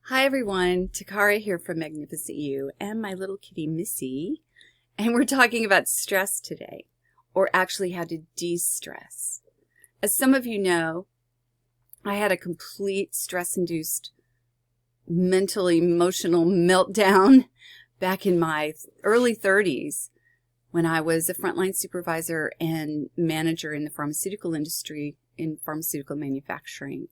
Hi everyone, Takara here from Magnificent You and my little kitty Missy, and we're talking about stress today, or actually how to de-stress. As some of you know, I had a complete stress-induced mental, emotional meltdown back in my early 30s when I was a frontline supervisor and manager in the pharmaceutical industry in pharmaceutical manufacturing.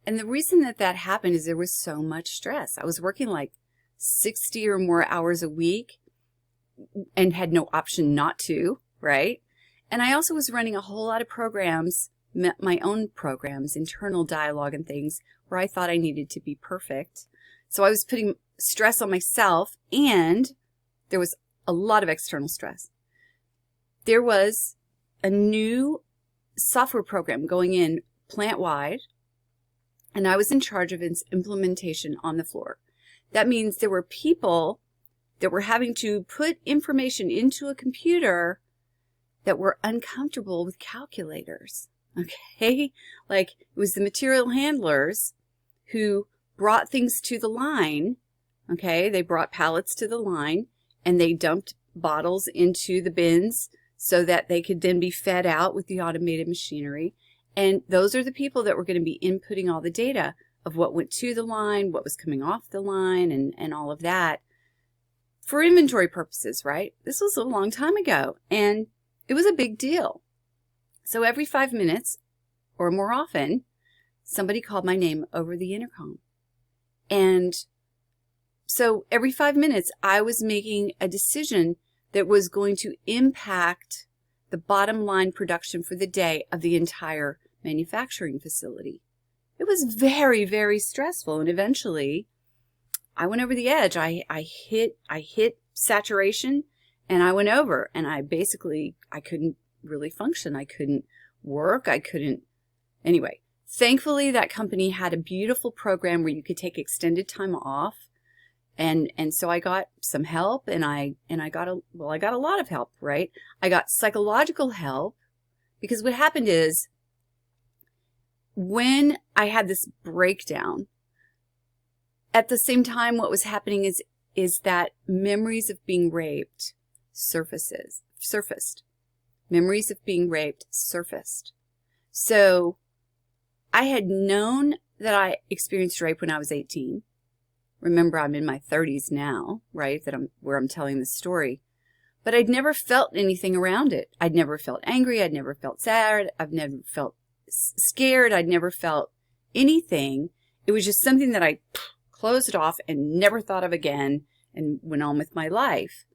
And the reason that happened is there was so much stress. I was working like 60 or more hours a week and had no option not to, right? And I also was running a whole lot of programs, my own programs, internal dialogue and things where I thought I needed to be perfect. So I was putting stress on myself, and there was a lot of external stress. There was a new software program going in plant-wide, and I was in charge of its implementation on the floor. That means there were people that were having to put information into a computer that were uncomfortable with calculators, okay? Like, it was the material handlers who brought things to the line, okay? They brought pallets to the line, and they dumped bottles into the bins so that they could then be fed out with the automated machinery. And those are the people that were going to be inputting all the data of what went to the line, what was coming off the line, and all of that for inventory purposes, right? This was a long time ago, and it was a big deal. So every 5 minutes, or more often, somebody called my name over the intercom. And so every 5 minutes, I was making a decision that was going to impact the bottom line production for the day of the entire manufacturing facility. It was very, very stressful, and eventually I went over the edge. I hit saturation, and I went over, and I couldn't really function. I couldn't work. Anyway, thankfully that company had a beautiful program where you could take extended time off. And so I got some help, and I got a lot of help, right? I got psychological help, because what happened is when I had this breakdown, at the same time what was happening is that memories of being raped surfaced. Memories of being raped surfaced. So I had known that I experienced rape when I was 18. Remember, I'm in my 30s now, right, where I'm telling this story. But I'd never felt anything around it. I'd never felt angry. I'd never felt sad. I've never felt scared. I'd never felt anything. It was just something that I closed off and never thought of again and went on with my life.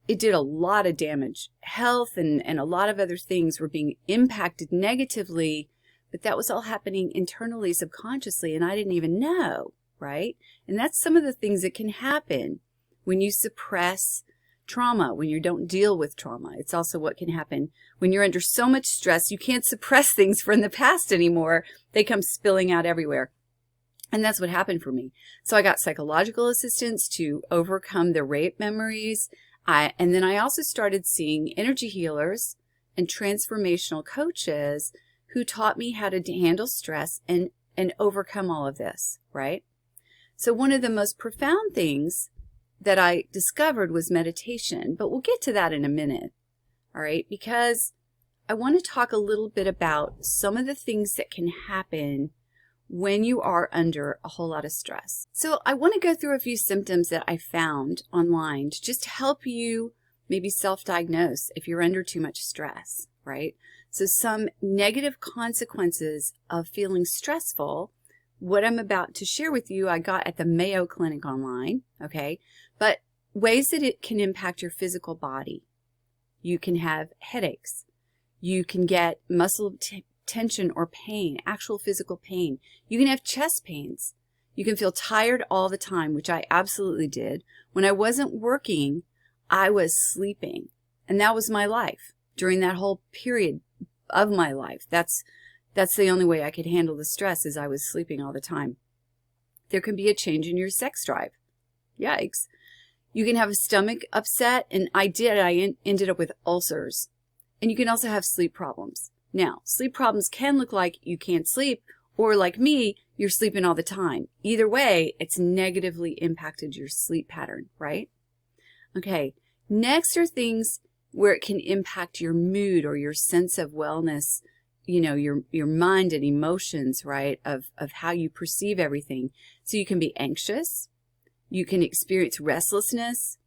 It did a lot of damage. Health and a lot of other things were being impacted negatively, but that was all happening internally, subconsciously, and I didn't even know. Right? And that's some of the things that can happen when you suppress trauma, when you don't deal with trauma. It's also what can happen when you're under so much stress, you can't suppress things from the past anymore. They come spilling out everywhere. And that's what happened for me. So I got psychological assistance to overcome the rape memories. And then I also started seeing energy healers and transformational coaches who taught me how to handle stress and overcome all of this, right? So one of the most profound things that I discovered was meditation, but we'll get to that in a minute, all right? Because I want to talk a little bit about some of the things that can happen when you are under a whole lot of stress. So I want to go through a few symptoms that I found online to just help you maybe self-diagnose if you're under too much stress, right? So some negative consequences of feeling stressful. What I'm about to share with you, I got at the Mayo Clinic online, okay? But ways that it can impact your physical body. You can have headaches. You can get muscle tension or pain, actual physical pain. You can have chest pains. You can feel tired all the time, which I absolutely did. When I wasn't working, I was sleeping. And that was my life during that whole period of my life. That's the only way I could handle the stress, is I was sleeping all the time. There can be a change in your sex drive. Yikes. You can have a stomach upset, and I ended up with ulcers. And you can also have sleep problems. Now, sleep problems can look like you can't sleep, Or like me, you're sleeping all the time. Either way, it's negatively impacted your sleep pattern, right? Okay, next are things where it can impact your mood or your sense of wellness, your mind and emotions, right, of how you perceive everything. So you can be anxious, you can experience restlessness,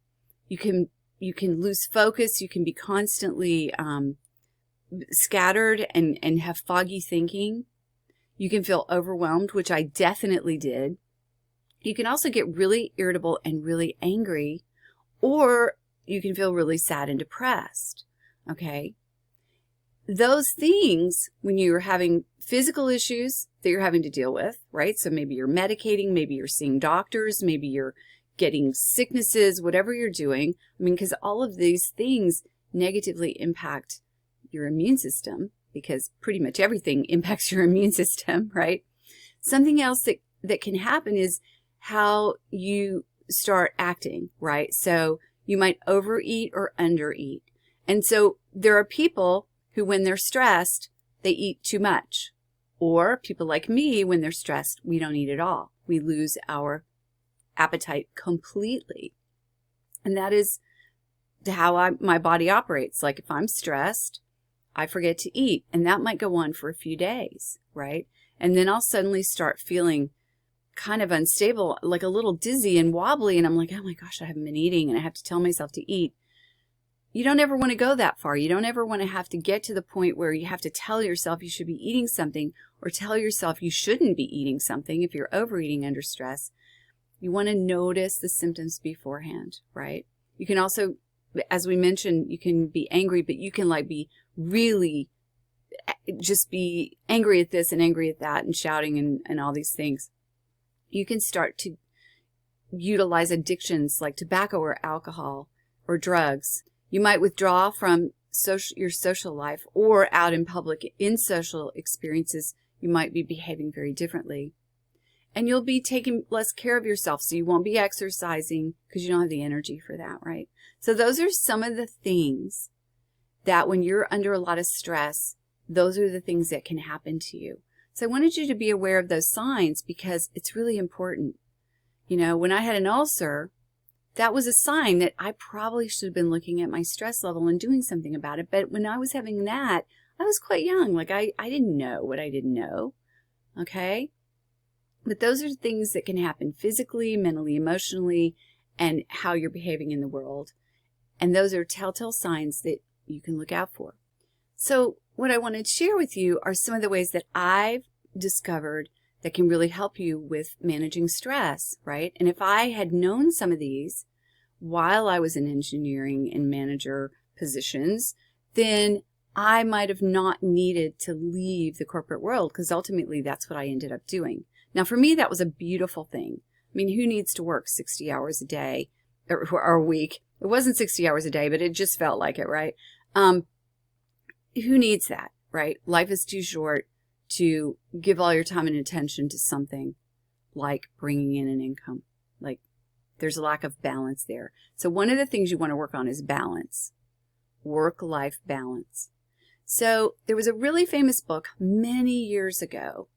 you can lose focus, you can be constantly scattered and have foggy thinking. You can feel overwhelmed, which I definitely did. You can also get really irritable and really angry, or you can feel really sad and depressed, okay? Those things, when you're having physical issues that you're having to deal with, right? So maybe you're medicating, maybe you're seeing doctors, maybe you're getting sicknesses, whatever you're doing. I mean, because all of these things negatively impact your immune system, because pretty much everything impacts your immune system, right? Something else that can happen is how you start acting, right? So you might overeat or undereat. And so there are people who, when they're stressed, they eat too much. Or people like me, when they're stressed, we don't eat at all. We lose our appetite completely. And that is how my body operates. Like if I'm stressed, I forget to eat, and that might go on for a few days, right? And then I'll suddenly start feeling kind of unstable, like a little dizzy and wobbly, and I'm like, oh my gosh, I haven't been eating, and I have to tell myself to eat. You don't ever want to go that far. You don't ever want to have to get to the point where you have to tell yourself you should be eating something, or tell yourself you shouldn't be eating something if you're overeating under stress. You want to notice the symptoms beforehand, right? You can also, as we mentioned, you can be angry, but you can be really just be angry at this and angry at that and shouting and all these things. You can start to utilize addictions like tobacco or alcohol or drugs. You might withdraw from your social life, or out in public in social experiences, you might be behaving very differently. And you'll be taking less care of yourself, so you won't be exercising because you don't have the energy for that, right? So those are some of the things that when you're under a lot of stress, those are the things that can happen to you. So I wanted you to be aware of those signs because it's really important. When I had an ulcer, that was a sign that I probably should have been looking at my stress level and doing something about it. But when I was having that, I was quite young. I didn't know what I didn't know, okay? But those are things that can happen physically, mentally, emotionally, and how you're behaving in the world. And those are telltale signs that you can look out for. So what I wanted to share with you are some of the ways that I've discovered that can really help you with managing stress, right? And if I had known some of these while I was in engineering and manager positions, then I might have not needed to leave the corporate world, because ultimately that's what I ended up doing. Now, for me, that was a beautiful thing. I mean, who needs to work 60 hours a day or a week? It wasn't 60 hours a day, but it just felt like it, right? Who needs that, right? Life is too short to give all your time and attention to something like bringing in an income. Like, there's a lack of balance there. So one of the things you want to work on is balance, work-life balance. So there was a really famous book many years ago.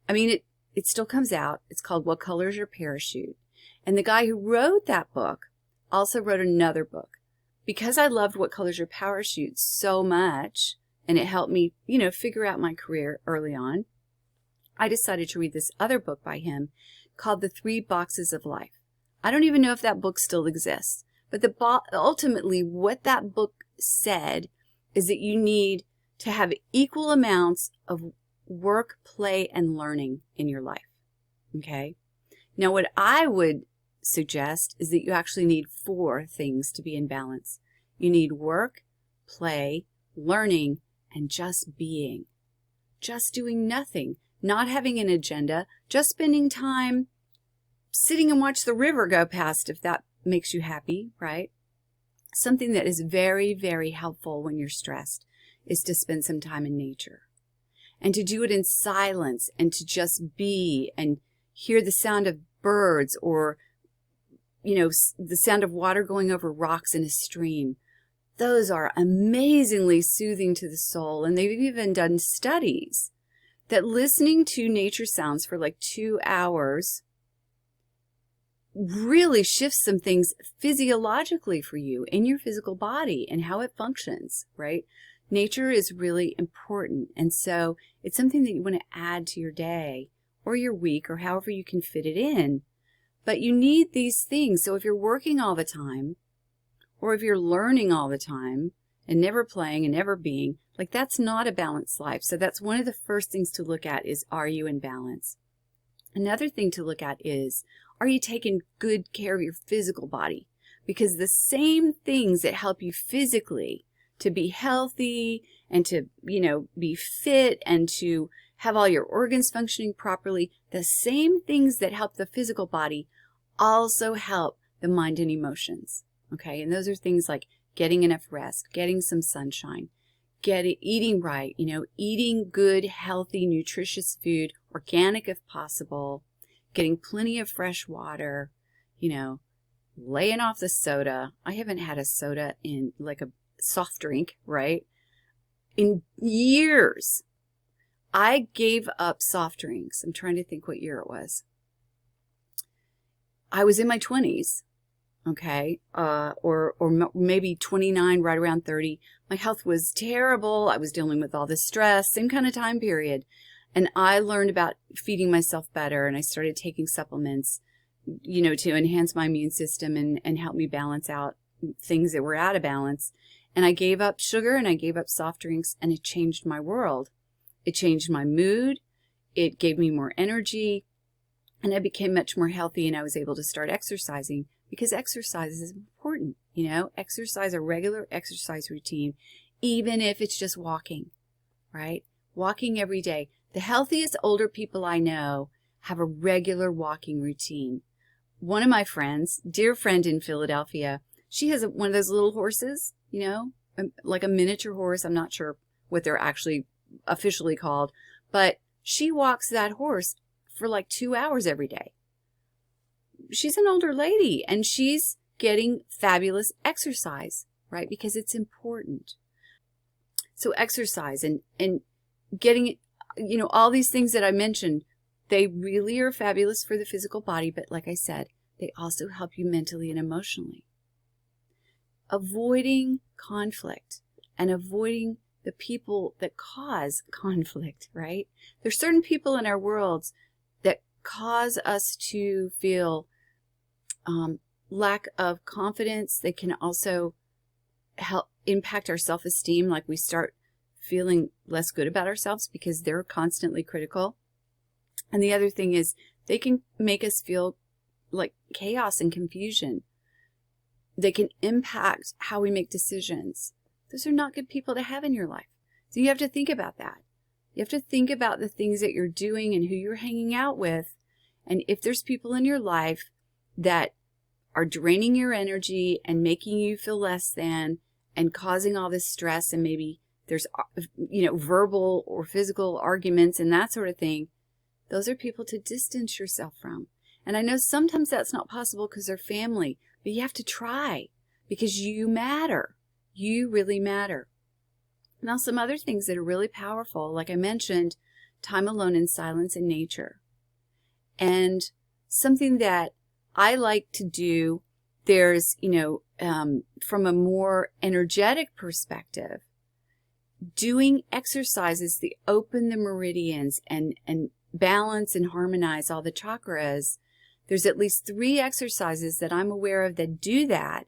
I mean, it still comes out. It's called What Color Is Your Parachute? And the guy who wrote that book also wrote another book. Because I loved What Color Is Your Parachute so much, and it helped me, figure out my career early on, I decided to read this other book by him called The 3 Boxes of Life. I don't even know if that book still exists, but ultimately what that book said is that you need to have equal amounts of work, play, and learning in your life, okay? Now, what I would suggest is that you actually need 4 things to be in balance. You need work, play, learning, and just being. Just doing nothing, not having an agenda, just spending time sitting and watch the river go past if that makes you happy, right? Something that is very, very helpful when you're stressed is to spend some time in nature. And to do it in silence and to just be and hear the sound of birds or, the sound of water going over rocks in a stream. Those are amazingly soothing to the soul. And they've even done studies that listening to nature sounds for like 2 hours really shifts some things physiologically for you in your physical body and how it functions, right? Nature is really important. And so it's something that you want to add to your day or your week or however you can fit it in. But you need these things. So if you're working all the time, or if you're learning all the time and never playing and never being, like that's not a balanced life. So that's one of the first things to look at is, are you in balance? Another thing to look at is, are you taking good care of your physical body? Because the same things that help you physically to be healthy and to, be fit and to have all your organs functioning properly, the same things that help the physical body also help the mind and emotions. Okay, and those are things like getting enough rest, getting some sunshine, eating right, eating good, healthy, nutritious food, organic if possible, getting plenty of fresh water, laying off the soda. I haven't had a soda in like a soft drink, right? In years. I gave up soft drinks. I'm trying to think what year it was. I was in my 20s. Okay, or maybe 29, right around 30. My health was terrible. I was dealing with all this stress, same kind of time period. And I learned about feeding myself better, and I started taking supplements, to enhance my immune system and help me balance out things that were out of balance. And I gave up sugar and I gave up soft drinks, and it changed my world. It changed my mood. It gave me more energy, and I became much more healthy, and I was able to start exercising. Because exercise is important, exercise, a regular exercise routine, even if it's just walking, right? Walking every day. The healthiest older people I know have a regular walking routine. One of my friends, dear friend in Philadelphia, she has one of those little horses, like a miniature horse. I'm not sure what they're actually officially called, but she walks that horse for like 2 hours every day. She's an older lady and she's getting fabulous exercise, right? Because it's important. So exercise and getting, all these things that I mentioned, they really are fabulous for the physical body. But like I said, they also help you mentally and emotionally. Avoiding conflict and avoiding the people that cause conflict, right? There's certain people in our worlds that cause us to feel lack of confidence. They can also help impact our self-esteem, like we start feeling less good about ourselves because they're constantly critical. And the other thing is they can make us feel like chaos and confusion. They can impact how we make decisions. Those are not good people to have in your life. So you have to think about that. You have to think about the things that you're doing and who you're hanging out with. And if there's people in your life that are draining your energy and making you feel less than and causing all this stress, and maybe there's, verbal or physical arguments and that sort of thing, those are people to distance yourself from. And I know sometimes that's not possible because they're family, but you have to try because you matter. You really matter. Now, some other things that are really powerful, like I mentioned, time alone in silence in nature. And something that I like to do, there's, from a more energetic perspective, doing exercises that open the meridians and balance and harmonize all the chakras. There's at least 3 exercises that I'm aware of that do that,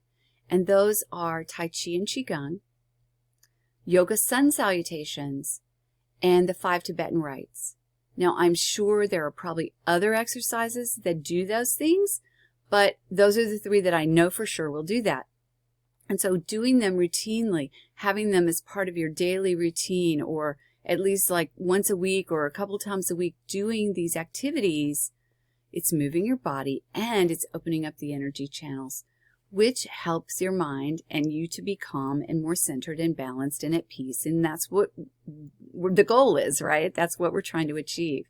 and those are Tai Chi and Qigong, Yoga Sun Salutations, and the 5 Tibetan Rites. Now, I'm sure there are probably other exercises that do those things, but those are the 3 that I know for sure will do that. And so doing them routinely, having them as part of your daily routine, or at least like once a week or a couple times a week, doing these activities, it's moving your body and it's opening up the energy channels, which helps your mind and you to be calm and more centered and balanced and at peace. And that's what the goal is, right? That's what we're trying to achieve.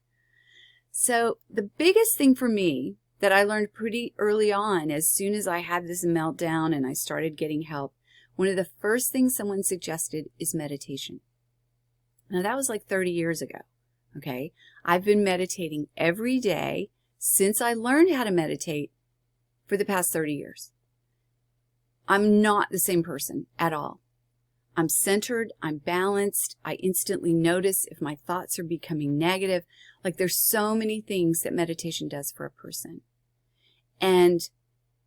So the biggest thing for me that I learned pretty early on, as soon as I had this meltdown and I started getting help, one of the first things someone suggested is meditation. Now, that was like 30 years ago, okay? I've been meditating every day since I learned how to meditate for the past 30 years. I'm not the same person at all. I'm centered, I'm balanced, I instantly notice if my thoughts are becoming negative. Like there's so many things that meditation does for a person. And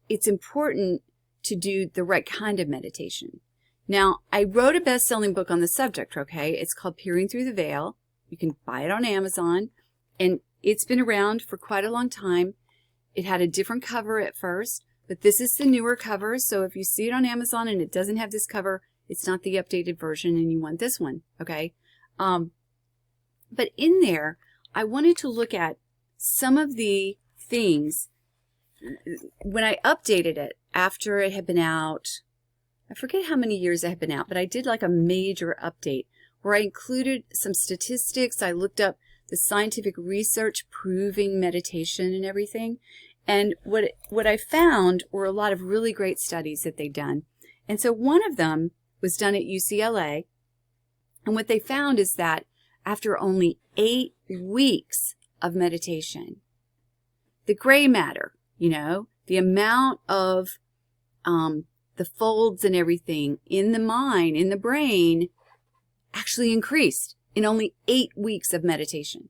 it's important to do the right kind of meditation. Now, I wrote a best-selling book on the subject, okay? It's called Peering Through the Veil. You can buy it on Amazon, and it's been around for quite a long time. It had a different cover at first, but this is the newer cover, so if you see it on Amazon and it doesn't have this cover, it's not the updated version and you want this one, okay? But in there, I wanted to look at some of the things. When I updated it after it had been out, I forget how many years it had been out, but I did like a major update where I included some statistics. I looked up the scientific research proving meditation and everything. And what I found were a lot of really great studies that they'd done. And so one of them was done at UCLA. And what they found is that after only 8 weeks of meditation, the gray matter, you know, the amount of the folds and everything in the mind, in the brain, actually increased in only 8 weeks of meditation.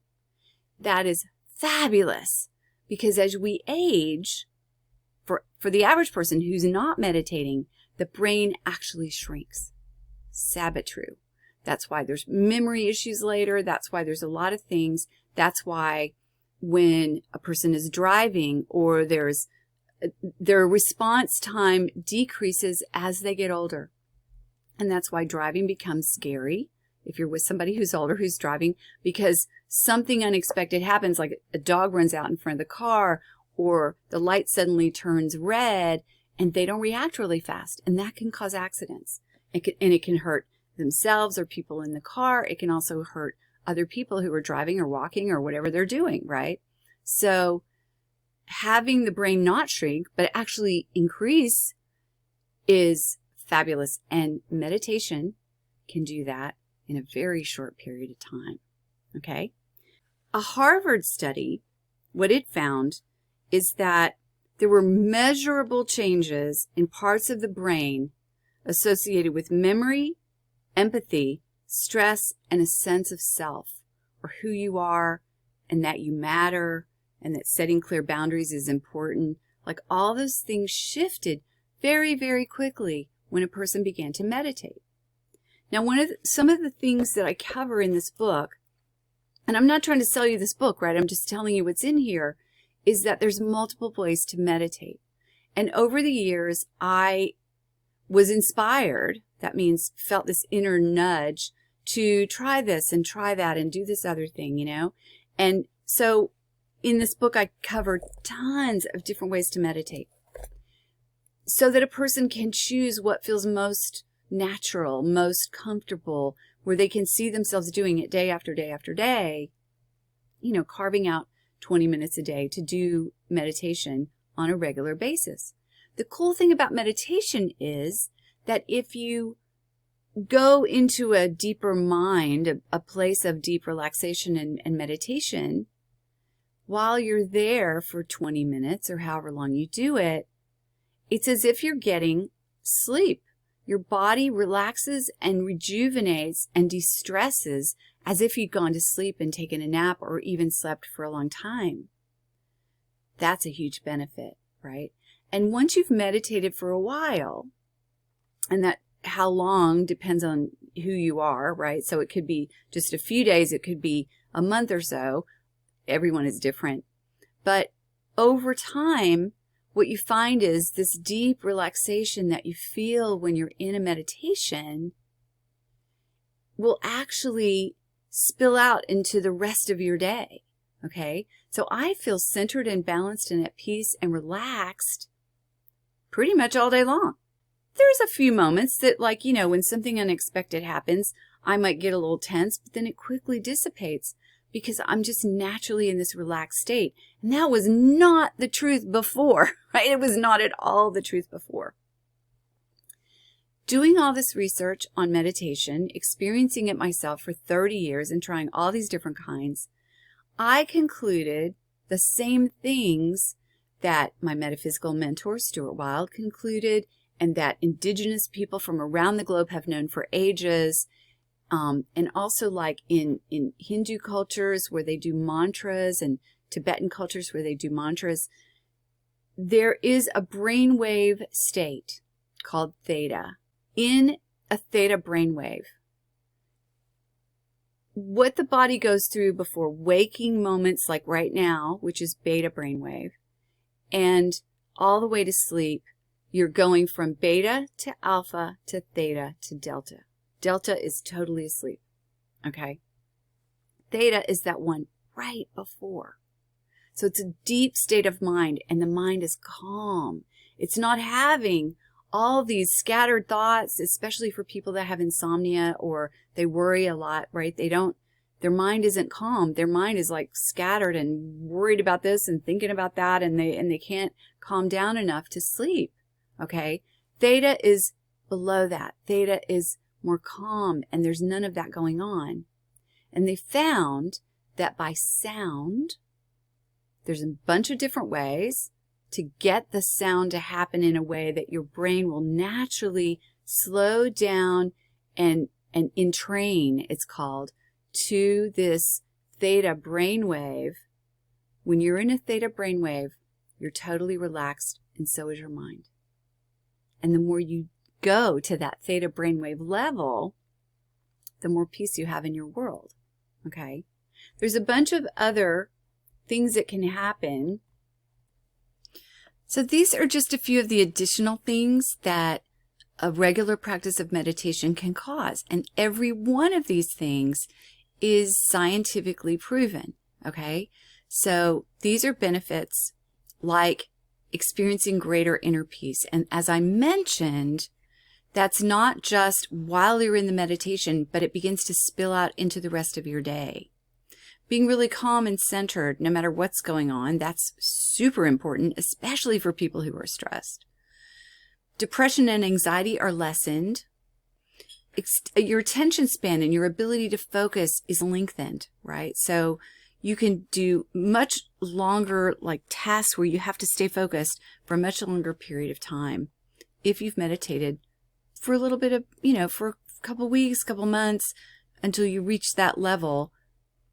That is fabulous, because as we age, for the average person who's not meditating, the brain actually shrinks. Sabbat true. That's why there's memory issues later. That's why there's a lot of things. That's why when a person is driving or their response time decreases as they get older. And that's why driving becomes scary if you're with somebody who's older who's driving, because something unexpected happens, like a dog runs out in front of the car or the light suddenly turns red and they don't react really fast. And that can cause accidents. It can hurt themselves or people in the car. It can also hurt other people who are driving or walking or whatever they're doing, right? So having the brain not shrink, but actually increase is fabulous. And meditation can do that in a very short period of time, okay? A Harvard study, what it found is that there were measurable changes in parts of the brain associated with memory, empathy, stress, and a sense of self, or who you are, and that you matter, and that setting clear boundaries is important. Like all those things shifted very, very quickly when a person began to meditate. Now, some of the things that I cover in this book, and I'm not trying to sell you this book, right? I'm just telling you what's in here, is that there's multiple ways to meditate. And over the years, I was inspired, that means felt this inner nudge to try this and try that and do this other thing, you know? And so in this book, I covered tons of different ways to meditate so that a person can choose what feels most natural, most comfortable, where they can see themselves doing it day after day after day, you know, carving out 20 minutes a day to do meditation on a regular basis. The cool thing about meditation is that if you go into a deeper mind, a place of deep relaxation and meditation, while you're there for 20 minutes or however long you do it, it's as if you're getting sleep. Your body relaxes and rejuvenates and de-stresses as if you'd gone to sleep and taken a nap or even slept for a long time. That's a huge benefit, right? And once you've meditated for a while, and that how long depends on who you are, right? So it could be just a few days, it could be a month or so. Everyone is different. But over time, what you find is this deep relaxation that you feel when you're in a meditation will actually spill out into the rest of your day, okay? So I feel centered and balanced and at peace and relaxed pretty much all day long. There's a few moments that, like, you know, when something unexpected happens, I might get a little tense, but then it quickly dissipates because I'm just naturally in this relaxed state. And that was not the truth before, right? It was not at all the truth before. Doing all this research on meditation, experiencing it myself for 30 years and trying all these different kinds, I concluded the same things that my metaphysical mentor, Stuart Wilde, concluded, and that indigenous people from around the globe have known for ages. And also like in Hindu cultures where they do mantras and Tibetan cultures where they do mantras, there is a brainwave state called theta. In a theta brainwave, what the body goes through before waking moments like right now, which is beta brainwave, and all the way to sleep, you're going from beta to alpha to theta to delta. Delta is totally asleep, okay? Theta is that one right before. So it's a deep state of mind, and the mind is calm. It's not having all these scattered thoughts, especially for people that have insomnia or they worry a lot, right? Their mind isn't calm. Their mind is like scattered and worried about this and thinking about that, and they can't calm down enough to sleep, okay? Theta is below that. Theta is more calm, and there's none of that going on. And they found that by sound, there's a bunch of different ways to get the sound to happen in a way that your brain will naturally slow down and entrain, it's called, to this theta brainwave. When you're in a theta brainwave, you're totally relaxed, and so is your mind. And the more you go to that theta brainwave level, the more peace you have in your world, okay? There's a bunch of other things that can happen. So these are just a few of the additional things that a regular practice of meditation can cause. And every one of these things is scientifically proven, okay? So these are benefits like experiencing greater inner peace. And as I mentioned, that's not just while you're in the meditation, but it begins to spill out into the rest of your day. Being really calm and centered, no matter what's going on, that's super important, especially for people who are stressed. Depression and anxiety are lessened. Your attention span and your ability to focus is lengthened, right? So you can do much longer like tasks where you have to stay focused for a much longer period of time if you've meditated for a little bit of, for a couple weeks, couple months, until you reach that level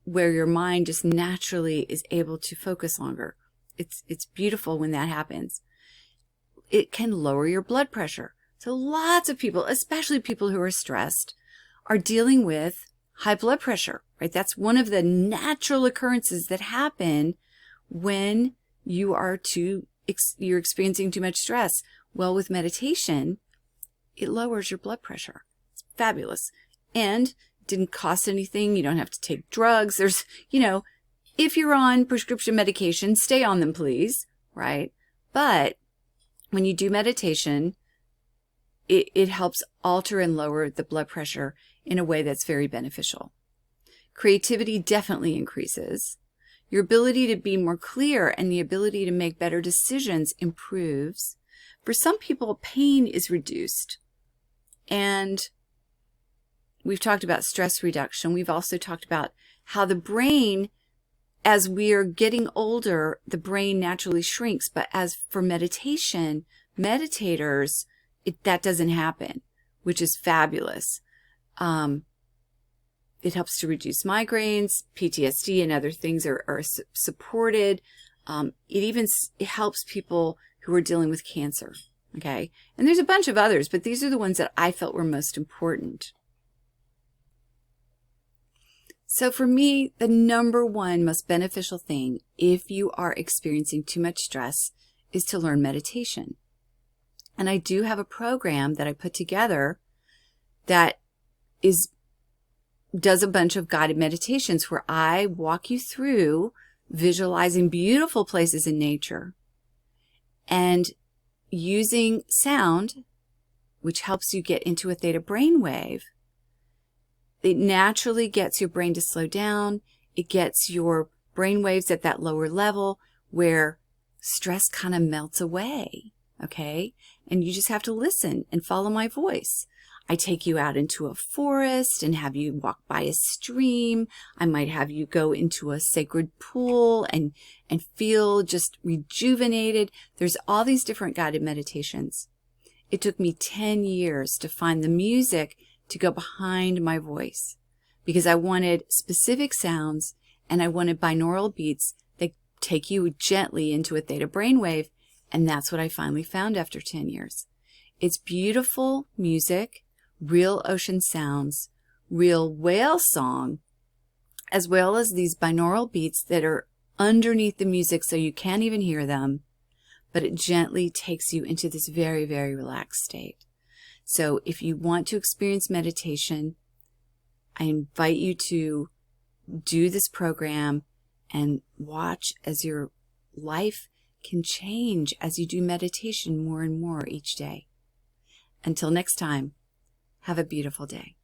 where your mind just naturally is able to focus longer. It's beautiful when that happens. It can lower your blood pressure. So lots of people, especially people who are stressed, are dealing with high blood pressure, right? That's one of the natural occurrences that happen when you're experiencing too much stress. Well, with meditation, it lowers your blood pressure. It's fabulous. And didn't cost anything. You don't have to take drugs. There's, if you're on prescription medication, stay on them, please, right? But when you do meditation, it helps alter and lower the blood pressure in a way that's very beneficial. Creativity definitely increases. Your ability to be more clear and the ability to make better decisions improves. For some people, pain is reduced. And we've talked about stress reduction. We've also talked about how the brain, as we are getting older, the brain naturally shrinks. But as for meditation, meditators, that doesn't happen, which is fabulous. It helps to reduce migraines, PTSD, and other things are supported. It helps people who are dealing with cancer, okay? And there's a bunch of others, but these are the ones that I felt were most important. So for me, the number one most beneficial thing if you are experiencing too much stress is to learn meditation. And I do have a program that I put together that does a bunch of guided meditations where I walk you through visualizing beautiful places in nature and using sound, which helps you get into a theta brainwave. It naturally gets your brain to slow down. It gets your brain waves at that lower level where stress kind of melts away. okay? And you just have to listen and follow my voice. I take you out into a forest and have you walk by a stream. I might have you go into a sacred pool and feel just rejuvenated. There's all these different guided meditations. It took me 10 years to find the music to go behind my voice because I wanted specific sounds and I wanted binaural beats that take you gently into a theta brainwave, and that's what I finally found after 10 years. It's beautiful music, real ocean sounds, real whale song, as well as these binaural beats that are underneath the music so you can't even hear them, but it gently takes you into this very, very relaxed state. So if you want to experience meditation, I invite you to do this program and watch as your life can change as you do meditation more and more each day. Until next time, have a beautiful day.